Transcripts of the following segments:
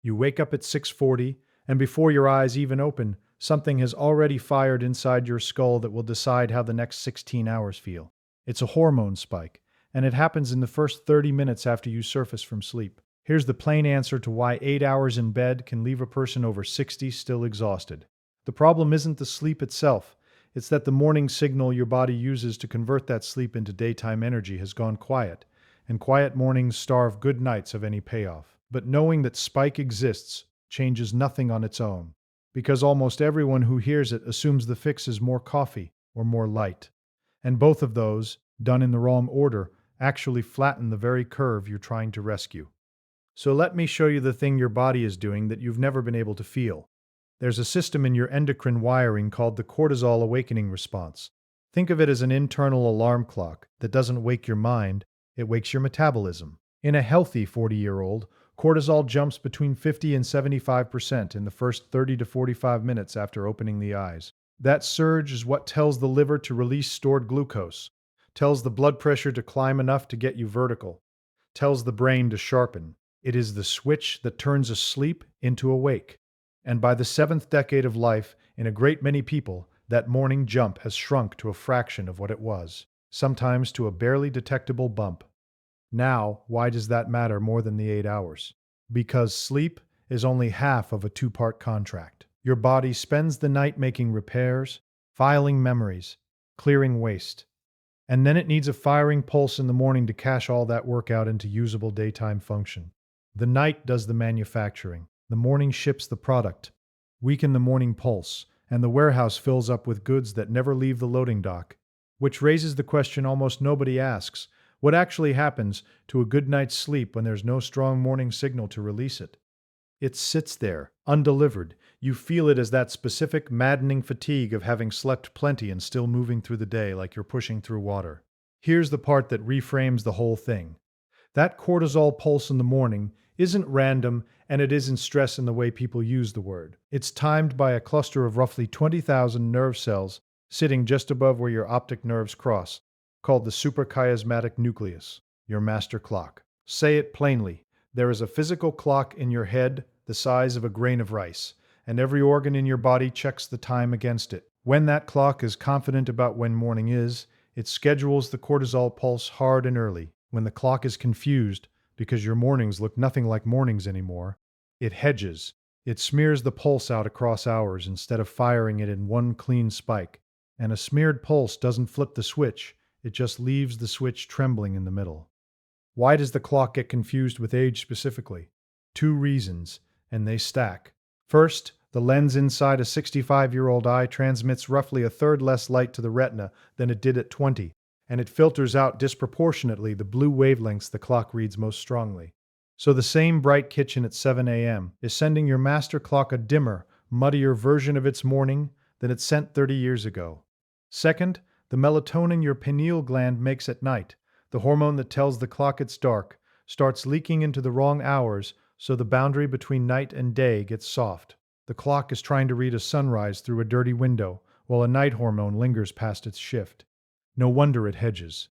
You wake up at 6:40, and before your eyes even open, something has already fired inside your skull that will decide how the next 16 hours feel. It's a hormone spike, and it happens in the first 30 minutes after you surface from sleep. Here's the plain answer to why 8 hours in bed can leave a person over 60 still exhausted. The problem isn't the sleep itself, it's that the morning signal your body uses to convert that sleep into daytime energy has gone quiet, and quiet mornings starve good nights of any payoff. But knowing that spike exists changes nothing on its own, because almost everyone who hears it assumes the fix is more coffee or more light. And both of those, done in the wrong order, actually flatten the very curve you're trying to rescue. So let me show you the thing your body is doing that you've never been able to feel. There's a system in your endocrine wiring called the cortisol awakening response. Think of it as an internal alarm clock that doesn't wake your mind, it wakes your metabolism. In a healthy 40-year-old, cortisol jumps between 50 and 75% in the first 30 to 45 minutes after opening the eyes. That surge is what tells the liver to release stored glucose, tells the blood pressure to climb enough to get you vertical, tells the brain to sharpen. It is the switch that turns asleep into awake. And by the 7th decade of life, in a great many people, that morning jump has shrunk to a fraction of what it was, sometimes to a barely detectable bump. Now, why does that matter more than the 8 hours? Because sleep is only half of a two-part contract. Your body spends the night making repairs, filing memories, clearing waste. And then it needs a firing pulse in the morning to cash all that work out into usable daytime function. The night does the manufacturing. The morning ships the product. Weaken the morning pulse, and the warehouse fills up with goods that never leave the loading dock. Which raises the question almost nobody asks. What actually happens to a good night's sleep when there's no strong morning signal to release it? It sits there, undelivered. You feel it as that specific, maddening fatigue of having slept plenty and still moving through the day like you're pushing through water. Here's the part that reframes the whole thing. That cortisol pulse in the morning isn't random, and it isn't stress in the way people use the word. It's timed by a cluster of roughly 20,000 nerve cells sitting just above where your optic nerves cross, called the suprachiasmatic nucleus, your master clock. Say it plainly, there is a physical clock in your head the size of a grain of rice, and every organ in your body checks the time against it. When that clock is confident about when morning is, it schedules the cortisol pulse hard and early. When the clock is confused, because your mornings look nothing like mornings anymore, it hedges. It smears the pulse out across hours instead of firing it in one clean spike. And a smeared pulse doesn't flip the switch, it just leaves the switch trembling in the middle. Why does the clock get confused with age specifically? 2 reasons, and they stack. First, the lens inside a 65-year-old eye transmits roughly a third less light to the retina than it did at 20. And it filters out disproportionately the blue wavelengths the clock reads most strongly. So the same bright kitchen at 7 a.m. is sending your master clock a dimmer, muddier version of its morning than it sent 30 years ago. Second, the melatonin your pineal gland makes at night, the hormone that tells the clock it's dark, starts leaking into the wrong hours, so the boundary between night and day gets soft. The clock is trying to read a sunrise through a dirty window, while a night hormone lingers past its shift. No wonder it hedges.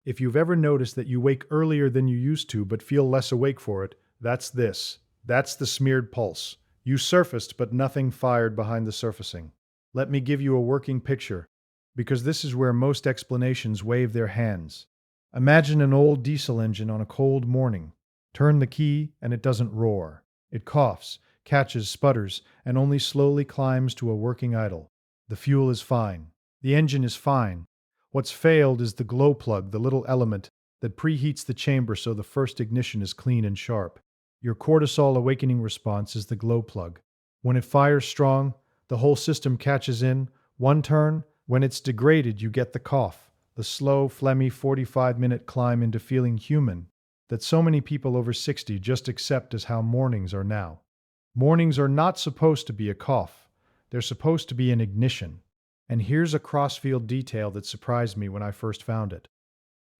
If you've ever noticed that you wake earlier than you used to but feel less awake for it, that's this. That's the smeared pulse. You surfaced, but nothing fired behind the surfacing. Let me give you a working picture, because this is where most explanations wave their hands. Imagine an old diesel engine on a cold morning. Turn the key and it doesn't roar. It coughs, catches, sputters, and only slowly climbs to a working idle. The fuel is fine. The engine is fine. What's failed is the glow plug, the little element that preheats the chamber so the first ignition is clean and sharp. Your cortisol awakening response is the glow plug. When it fires strong, the whole system catches in. One turn, when it's degraded, you get the cough, the slow, phlegmy 45-minute climb into feeling human that so many people over 60 just accept as how mornings are now. Mornings are not supposed to be a cough. They're supposed to be an ignition. And here's a crossfield detail that surprised me when I first found it.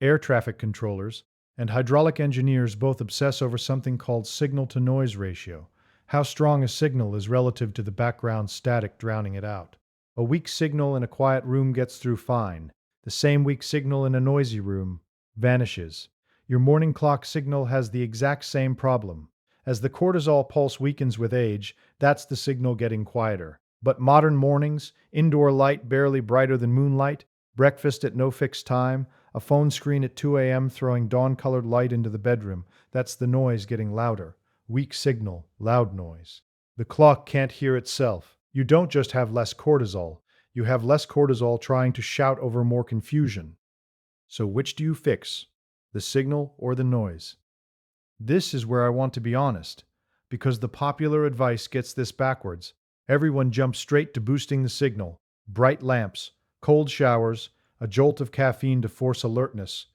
Air traffic controllers and hydraulic engineers both obsess over something called signal-to-noise ratio, how strong a signal is relative to the background static drowning it out. A weak signal in a quiet room gets through fine. The same weak signal in a noisy room vanishes. Your morning clock signal has the exact same problem. As the cortisol pulse weakens with age, that's the signal getting quieter. But modern mornings, indoor light barely brighter than moonlight, breakfast at no fixed time, a phone screen at 2 a.m. throwing dawn-colored light into the bedroom, that's the noise getting louder. Weak signal, loud noise. The clock can't hear itself. You don't just have less cortisol, you have less cortisol trying to shout over more confusion. So which do you fix? The signal or the noise? This is where I want to be honest, because the popular advice gets this backwards. Everyone jumps straight to boosting the signal. Bright lamps, cold showers, a jolt of caffeine to force alertness.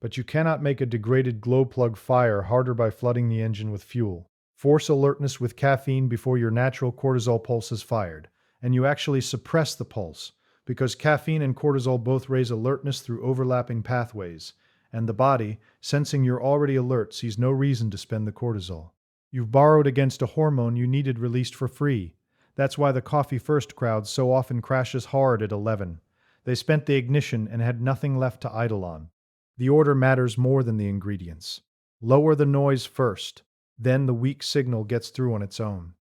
But you cannot make a degraded glow plug fire harder by flooding the engine with fuel. Force alertness with caffeine before your natural cortisol pulse is fired, and you actually suppress the pulse, because caffeine and cortisol both raise alertness through overlapping pathways, and the body, sensing you're already alert, sees no reason to spend the cortisol. You've borrowed against a hormone you needed released for free. That's why the coffee-first crowd so often crashes hard at 11. They spent the ignition and had nothing left to idle on. The order matters more than the ingredients. Lower the noise first, then the weak signal gets through on its own.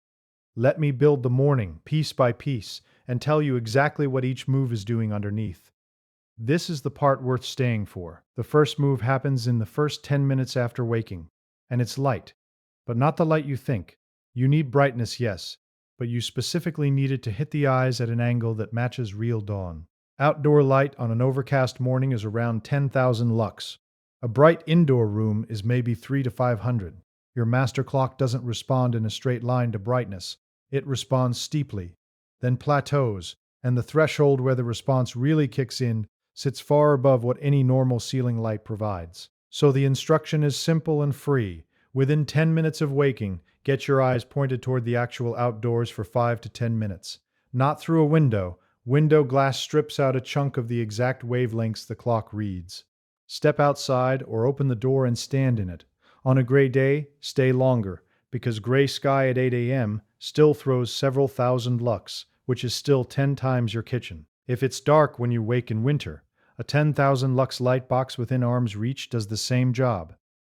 Let me build the morning, piece by piece, and tell you exactly what each move is doing underneath. This is the part worth staying for. The first move happens in the first 10 minutes after waking, and it's light, but not the light you think. You need brightness, yes, but you specifically need it to hit the eyes at an angle that matches real dawn. Outdoor light on an overcast morning is around 10,000 lux. A bright indoor room is maybe 300 to 500. Your master clock doesn't respond in a straight line to brightness. It responds steeply, then plateaus, and the threshold where the response really kicks in sits far above what any normal ceiling light provides. So the instruction is simple and free. Within 10 minutes of waking, get your eyes pointed toward the actual outdoors for 5 to 10 minutes. Not through a window. Window glass strips out a chunk of the exact wavelengths the clock reads. Step outside or open the door and stand in it. On a gray day, stay longer, because gray sky at 8 a.m. still throws several thousand lux, which is still 10 times your kitchen. If it's dark when you wake in winter, a 10,000 lux light box within arm's reach does the same job.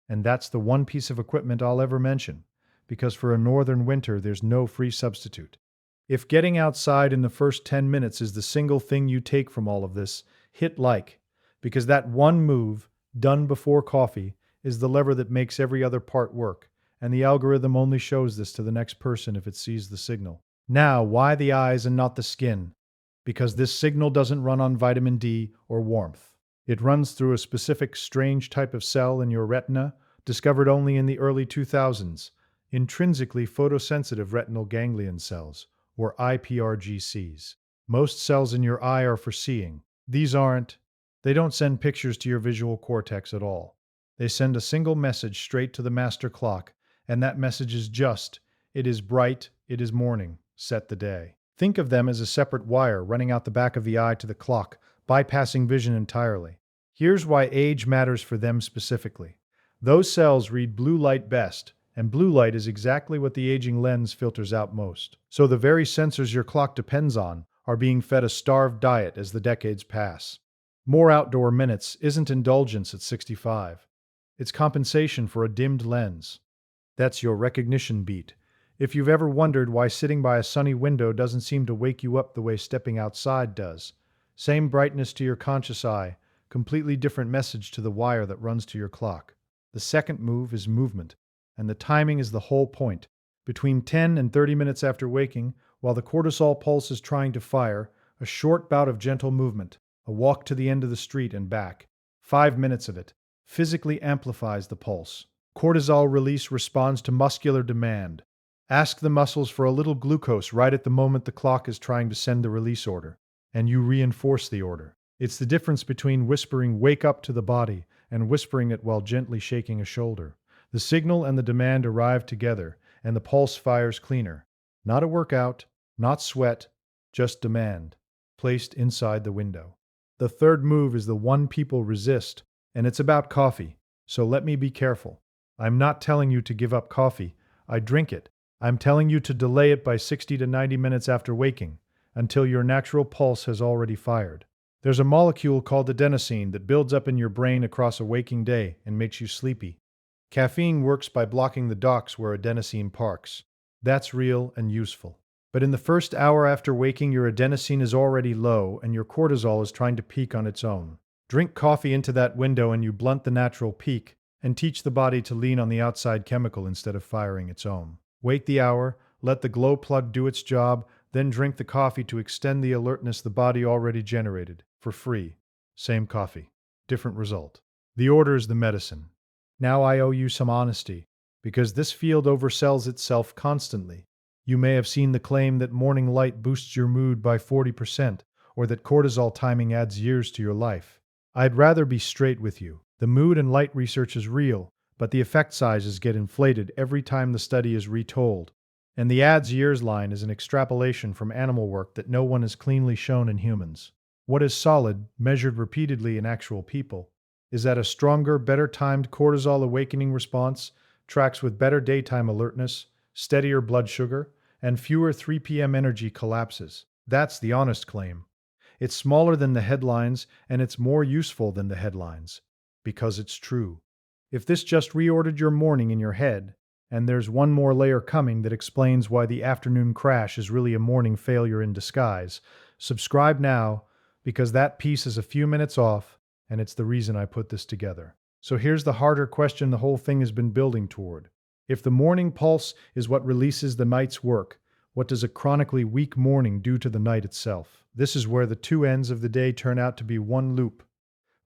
And that's the one piece of equipment I'll ever mention, because for a northern winter there's no free substitute. If getting outside in the first 10 minutes is the single thing you take from all of this, hit like, because that one move, done before coffee, is the lever that makes every other part work, and the algorithm only shows this to the next person if it sees the signal. Now, why the eyes and not the skin? Because this signal doesn't run on vitamin D or warmth. It runs through a specific strange type of cell in your retina, discovered only in the early 2000s, intrinsically photosensitive retinal ganglion cells, or ipRGCs. Most cells in your eye are for seeing. These aren't. They don't send pictures to your visual cortex at all. They send a single message straight to the master clock, and that message is just, it is bright, it is morning, set the day. Think of them as a separate wire running out the back of the eye to the clock, bypassing vision entirely. Here's why age matters for them specifically. Those cells read blue light best, and blue light is exactly what the aging lens filters out most. So the very sensors your clock depends on are being fed a starved diet as the decades pass. More outdoor minutes isn't indulgence at 65. It's compensation for a dimmed lens. That's your recognition beat. If you've ever wondered why sitting by a sunny window doesn't seem to wake you up the way stepping outside does, same brightness to your conscious eye, completely different message to the wire that runs to your clock. The second move is movement, and the timing is the whole point. Between 10 and 30 minutes after waking, while the cortisol pulse is trying to fire, a short bout of gentle movement, a walk to the end of the street and back, 5 minutes of it, physically amplifies the pulse. Cortisol release responds to muscular demand. Ask the muscles for a little glucose right at the moment the clock is trying to send the release order, and you reinforce the order. It's the difference between whispering "wake up" to the body and whispering it while gently shaking a shoulder. The signal and the demand arrive together, and the pulse fires cleaner. Not a workout, not sweat, just demand, placed inside the window. The third move is the one people resist, and it's about coffee. So let me be careful. I'm not telling you to give up coffee. I drink it. I'm telling you to delay it by 60 to 90 minutes after waking, until your natural pulse has already fired. There's a molecule called adenosine that builds up in your brain across a waking day and makes you sleepy. Caffeine works by blocking the docks where adenosine parks. That's real and useful. But in the first hour after waking, your adenosine is already low and your cortisol is trying to peak on its own. Drink coffee into that window and you blunt the natural peak and teach the body to lean on the outside chemical instead of firing its own. Wait the hour, let the glow plug do its job, then drink the coffee to extend the alertness the body already generated, for free. Same coffee, different result. The order is the medicine. Now I owe you some honesty, because this field oversells itself constantly. You may have seen the claim that morning light boosts your mood by 40%, or that cortisol timing adds years to your life. I'd rather be straight with you. The mood and light research is real, but the effect sizes get inflated every time the study is retold. And the adds years line is an extrapolation from animal work that no one has cleanly shown in humans. What is solid, measured repeatedly in actual people, is that a stronger, better timed cortisol awakening response tracks with better daytime alertness, steadier blood sugar, and fewer 3 p.m. energy collapses. That's the honest claim. It's smaller than the headlines, and it's more useful than the headlines. Because it's true. If this just reordered your morning in your head, and there's one more layer coming that explains why the afternoon crash is really a morning failure in disguise, subscribe now, because that piece is a few minutes off, and it's the reason I put this together. So here's the harder question the whole thing has been building toward. If the morning pulse is what releases the night's work, what does a chronically weak morning do to the night itself? This is where the two ends of the day turn out to be one loop.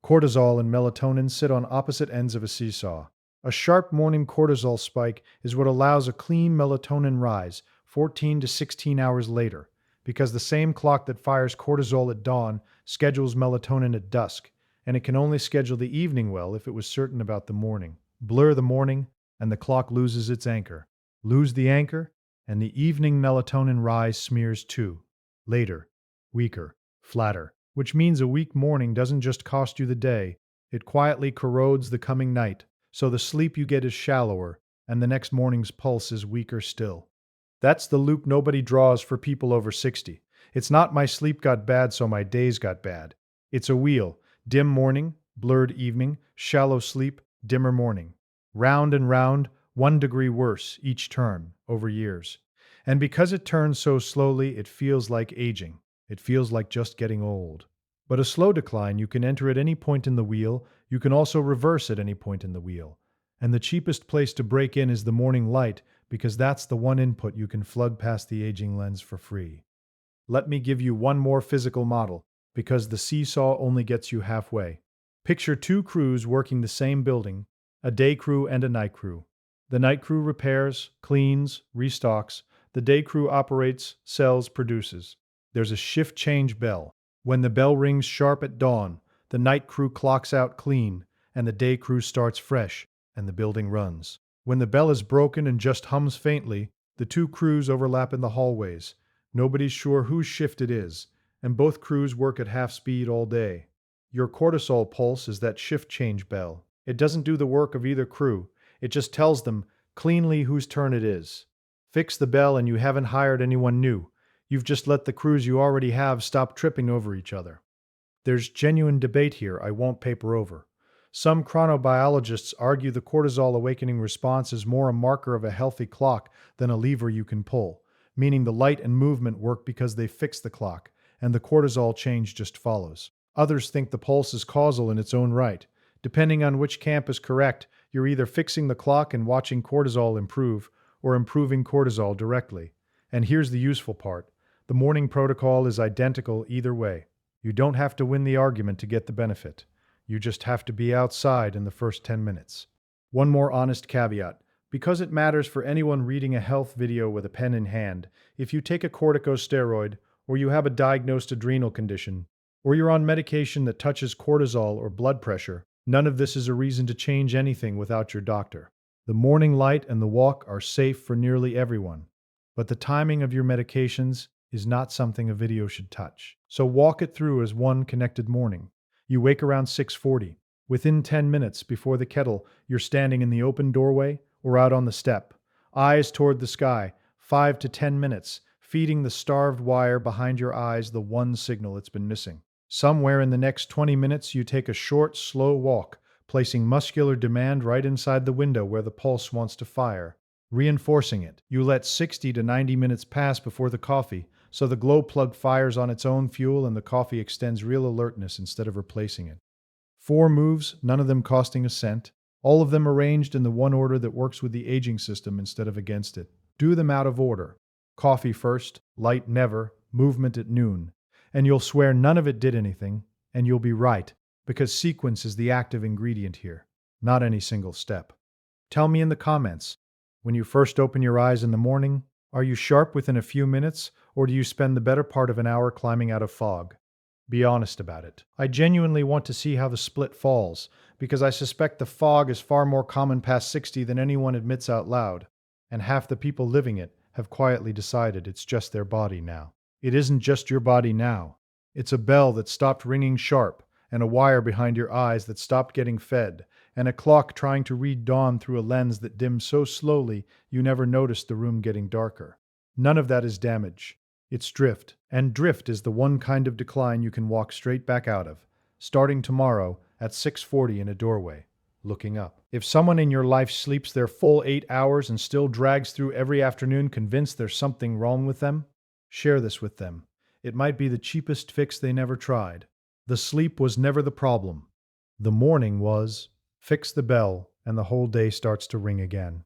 Cortisol and melatonin sit on opposite ends of a seesaw. A sharp morning cortisol spike is what allows a clean melatonin rise 14 to 16 hours later, because the same clock that fires cortisol at dawn schedules melatonin at dusk, and it can only schedule the evening well if it was certain about the morning. Blur the morning, and the clock loses its anchor. Lose the anchor, and the evening melatonin rise smears too. Later, weaker, flatter, which means a weak morning doesn't just cost you the day, it quietly corrodes the coming night, so the sleep you get is shallower, and the next morning's pulse is weaker still. That's the loop nobody draws for people over 60. It's not my sleep got bad, so my days got bad. It's a wheel. Dim morning, blurred evening, shallow sleep, dimmer morning. Round and round, 1 degree worse each turn, over years. And because it turns so slowly, it feels like aging. It feels like just getting old. But a slow decline you can enter at any point in the wheel, you can also reverse at any point in the wheel. And the cheapest place to break in is the morning light, because that's the one input you can flood past the aging lens for free. Let me give you one more physical model, because the seesaw only gets you halfway. Picture two crews working the same building, a day crew and a night crew. The night crew repairs, cleans, restocks. The day crew operates, sells, produces. There's a shift change bell. When the bell rings sharp at dawn, the night crew clocks out clean, and the day crew starts fresh, and the building runs. When the bell is broken and just hums faintly, the two crews overlap in the hallways. Nobody's sure whose shift it is, and both crews work at half speed all day. Your cortisol pulse is that shift change bell. It doesn't do the work of either crew. It just tells them cleanly whose turn it is. Fix the bell and you haven't hired anyone new. You've just let the crews you already have stop tripping over each other. There's genuine debate here I won't paper over. Some chronobiologists argue the cortisol awakening response is more a marker of a healthy clock than a lever you can pull, meaning the light and movement work because they fix the clock, and the cortisol change just follows. Others think the pulse is causal in its own right. Depending on which camp is correct, you're either fixing the clock and watching cortisol improve, or improving cortisol directly. And here's the useful part. The morning protocol is identical either way. You don't have to win the argument to get the benefit. You just have to be outside in the first 10 minutes. One more honest caveat. Because it matters for anyone reading a health video with a pen in hand, if you take a corticosteroid, or you have a diagnosed adrenal condition, or you're on medication that touches cortisol or blood pressure, none of this is a reason to change anything without your doctor. The morning light and the walk are safe for nearly everyone, but the timing of your medications is not something a video should touch. So walk it through as one connected morning. You wake around 6:40. Within 10 minutes before the kettle, you're standing in the open doorway or out on the step, eyes toward the sky, 5 to 10 minutes, feeding the starved wire behind your eyes the one signal it's been missing. Somewhere in the next 20 minutes, you take a short, slow walk, placing muscular demand right inside the window where the pulse wants to fire, reinforcing it. You let 60 to 90 minutes pass before the coffee, so the glow plug fires on its own fuel and the coffee extends real alertness instead of replacing it. 4 moves, none of them costing a cent, all of them arranged in the one order that works with the aging system instead of against it. Do them out of order. Coffee first, light never, movement at noon. And you'll swear none of it did anything, and you'll be right, because sequence is the active ingredient here, not any single step. Tell me in the comments, when you first open your eyes in the morning, are you sharp within a few minutes, or do you spend the better part of an hour climbing out of fog? Be honest about it. I genuinely want to see how the split falls, because I suspect the fog is far more common past 60 than anyone admits out loud, and half the people living it have quietly decided it's just their body now. It isn't just your body now. It's a bell that stopped ringing sharp, and a wire behind your eyes that stopped getting fed, and a clock trying to read dawn through a lens that dimmed so slowly you never noticed the room getting darker. None of that is damage. It's drift, and drift is the one kind of decline you can walk straight back out of, starting tomorrow at 6:40 in a doorway, looking up. If someone in your life sleeps their full 8 hours and still drags through every afternoon convinced there's something wrong with them, share this with them. It might be the cheapest fix they never tried. The sleep was never the problem. The morning was. Fix the bell, and the whole day starts to ring again.